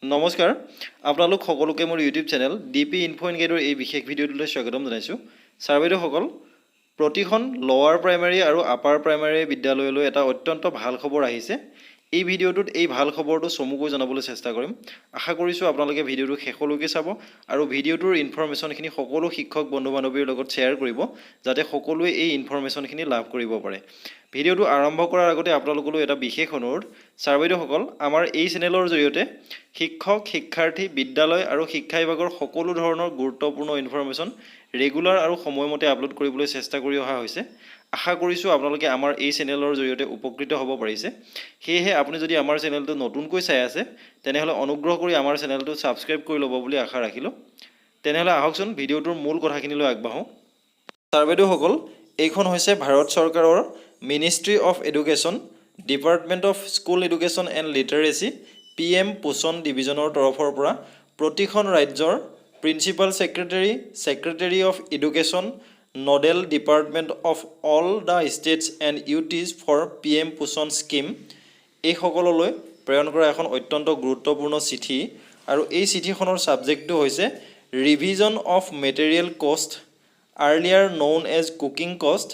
নমস্কাৰ আপোনালোক সকলোকে মোৰ ইউটিউব চেনেল dpinfoguide1753 এই বিশেষ ভিডিঅ'টোলৈ স্বাগতম জনাইছোঁ ছাৰ বাইদেউসকল প্ৰতিখন লোৱাৰ প্ৰাইমাৰী আৰু আপাৰ প্ৰাইমাৰী বিদ্যালয়লৈ এটা অত্যন্ত ভাল খবৰ আহিছে এই ভিডিঅ'টোত এই ভাল খবৰটো চমুকৈ জনাবলৈ চেষ্টা কৰিম আশা কৰিছোঁ আপোনালোকে ভিডিঅ'টো শেষলৈকে চাব আৰু ভিডিঅ'টোৰ ইনফৰমেশ্যনখিনি সকলো শিক্ষক বন্ধু বান্ধৱীৰ লগত শ্বেয়াৰ কৰিব যাতে সকলোৱে এই ইনফৰমেশ্যনখিনি লাভ কৰিব পাৰে ভিডিঅ'টো আৰম্ভ কৰাৰ আগতে আপোনালোকলৈ এটা বিশেষ অনুৰোধ ছাৰ বাইদেউসকল আমাৰ এই চেনেলৰ জৰিয়তে শিক্ষক শিক্ষাৰ্থী বিদ্যালয় আৰু শিক্ষা বিভাগৰ সকলো ধৰণৰ গুৰুত্বপূৰ্ণ ইনফৰমেশ্যন ৰেগুলাৰ আৰু সময়মতে আপলোড কৰিবলৈ চেষ্টা কৰি অহা হৈছে আশা কৰিছোঁ আপোনালোকে আমাৰ এই চেনেলৰ জৰিয়তে উপকৃত হ'ব পাৰিছে সেয়েহে আপুনি যদি আমাৰ চেনেলটো নতুনকৈ চাই আছে তেনেহ'লে অনুগ্ৰহ কৰি আমাৰ চেনেলটো ছাবস্ক্ৰাইব কৰি ল'ব বুলি আশা ৰাখিলোঁ তেনেহ'লে আহকচোন ভিডিঅ'টোৰ মূল কথাখিনিলৈ আগবাঢ়োঁ ছাৰ বাইদেউসকল এইখন হৈছে ভাৰত চৰকাৰৰ ministry of education department of school education and literacy PM Poshan ডিভিজনৰ তৰফৰ পৰা প্ৰতিখন ৰাজ্যৰ principal secretary of education nodal department of all the states and UTs for PM Poshan scheme এইসকললৈ প্ৰেৰণ কৰা এখন অত্যন্ত গুৰুত্বপূৰ্ণ চিঠি আৰু এই চিঠিখনৰ ছাবজেক্টটো হৈছে ৰিভিজন অফ মেটেৰিয়েল কষ্ট আৰ্লিয়াৰ ন'ন এজ কুকিং কষ্ট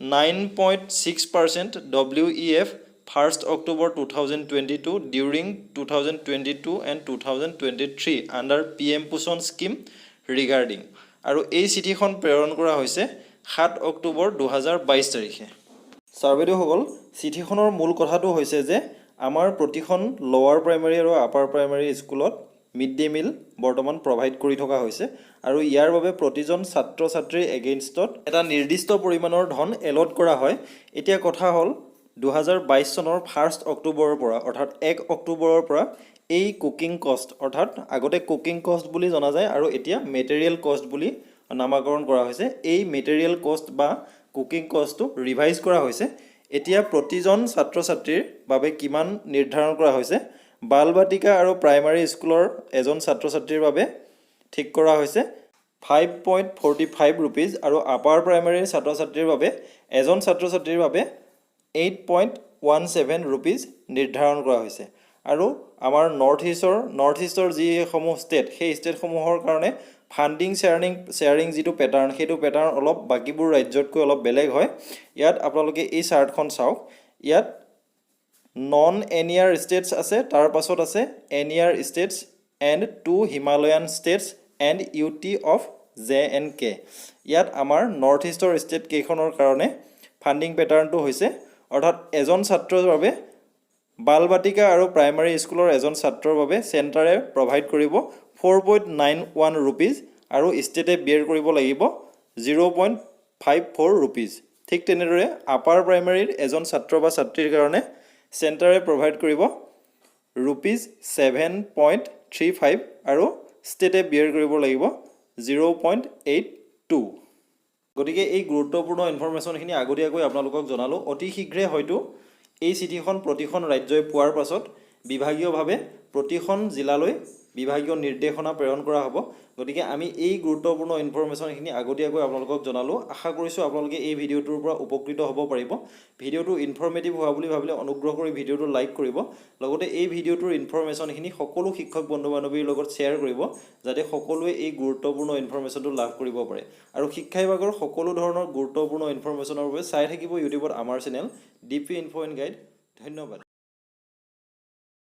9.6% WEF 1st October 2022 during 2022 and 2023 under PM Poshan scheme regarding আৰু এই চিঠিখন প্ৰেৰণ কৰা হৈছে 7 অক্টোবৰ 2022 তাৰিখে ছাৰ বাইদেউসকল চিঠিখনৰ মূল কথাটো হৈছে যে আমাৰ প্ৰতিখন লোৱাৰ প্ৰাইমাৰী আৰু আপাৰ প্ৰাইমাৰী স্কুলত মিড ডে মিল বৰ্তমান প্ৰভাইড কৰি থকা হৈছে আৰু ইয়াৰ বাবে প্ৰতিজন ছাত্ৰ ছাত্ৰীৰ এগেইনষ্টত এটা নিৰ্দিষ্ট পৰিমাণৰ ধন এলট কৰা হয় এতিয়া কথা হ'ল 2022 চনৰ 1st অক্টোবৰৰ পৰা অৰ্থাৎ 1 অক্টোবৰৰ পৰা এই কুকিং কষ্ট অৰ্থাৎ আগতে কুকিং কষ্ট বুলি জনা যায় আৰু এতিয়া মেটেৰিয়েল কষ্ট বুলি নামাকৰণ কৰা হৈছে এই মেটেৰিয়েল কষ্ট বা কুকিং কষ্টটো ৰিভাইজ কৰা হৈছে এতিয়া প্ৰতিজন ছাত্ৰ ছাত্ৰীৰ বাবে কিমান নিৰ্ধাৰণ কৰা হৈছে বালবাটিকা আৰু প্ৰাইমাৰী স্কুলৰ এজন ছাত্ৰ ছাত্ৰীৰ বাবে ঠিক কৰা হৈছে 5.45 rupees আৰু আপাৰ প্ৰাইমাৰী ছাত্ৰ ছাত্ৰীৰ বাবে এজন ছাত্ৰ ছাত্ৰীৰ বাবে 8.17 rupees নিৰ্ধাৰণ কৰা হৈছে আৰু আমাৰ নৰ্থ ইষ্টৰ যিসমূহ ষ্টেট সেই ষ্টেটসমূহৰ কাৰণে ফাণ্ডিং শ্বেয়াৰিং যিটো পেটাৰ্ণ সেইটো পেটাৰ্ণ অলপ বাকীবোৰ ৰাজ্যতকৈ অলপ বেলেগ হয় ইয়াত আপোনালোকে এই চাৰ্টখন চাওক ইয়াত নন এনিয়াৰ ষ্টেটছ আছে তাৰ পাছত আছে NER states and 2 Himalayan states and UT of JNK ইয়াত আমাৰ নৰ্থ ইষ্টৰ ষ্টেট কেইখনৰ কাৰণে ফাণ্ডিং পেটাৰ্ণটো হৈছে অৰ্থাৎ এজন ছাত্ৰৰ বাবে বালবাটিকা আৰু প্ৰাইমাৰী স্কুলৰ এজন ছাত্ৰৰ বাবে চেণ্টাৰে প্ৰভাইড কৰিব 4.91 rupees আৰু ষ্টেটে বিয়াৰ কৰিব লাগিব 0.54 rupees ঠিক তেনেদৰে আপাৰ প্ৰাইমাৰীৰ এজন ছাত্ৰ বা ছাত্ৰীৰ কাৰণে চেণ্টাৰে প্ৰভাইড কৰিব ₹7.35 আৰু ষ্টেটে বিয়াৰ কৰিব লাগিব 0.82 গতিকে এই গুৰুত্বপূৰ্ণ ইনফৰমেশ্যনখিনি আগতীয়াকৈ আপোনালোকক জনালোঁ অতি শীঘ্ৰে হয়তো এই চিঠিখন প্ৰতিখন ৰাজ্যই পোৱাৰ পাছত বিভাগীয়ভাৱে প্ৰতিখন জিলালৈ বিভাগীয় নিৰ্দেশনা প্ৰেৰণ কৰা হ'ব গতিকে আমি এই গুৰুত্বপূৰ্ণ ইনফৰমেশ্যনখিনি আগতীয়াকৈ আপোনালোকক জনালোঁ আশা কৰিছোঁ আপোনালোকে এই ভিডিঅ'টোৰ পৰা উপকৃত হ'ব পাৰিব ভিডিঅ'টো ইনফৰমেটিভ হোৱা বুলি ভাবিলে অনুগ্ৰহ কৰি ভিডিঅ'টো লাইক কৰিব লগতে এই ভিডিঅ'টোৰ ইনফৰমেশ্যনখিনি সকলো শিক্ষক বন্ধু বান্ধৱীৰ লগত শ্বেয়াৰ কৰিব যাতে সকলোৱে এই গুৰুত্বপূৰ্ণ ইনফৰমেশ্যনটো লাভ কৰিব পাৰে আৰু শিক্ষা বিভাগৰ সকলো ধৰণৰ গুৰুত্বপূৰ্ণ ইনফৰমেশ্যনৰ বাবে চাই থাকিব ইউটিউবত আমাৰ channel DP Info and Guide ধন্যবাদ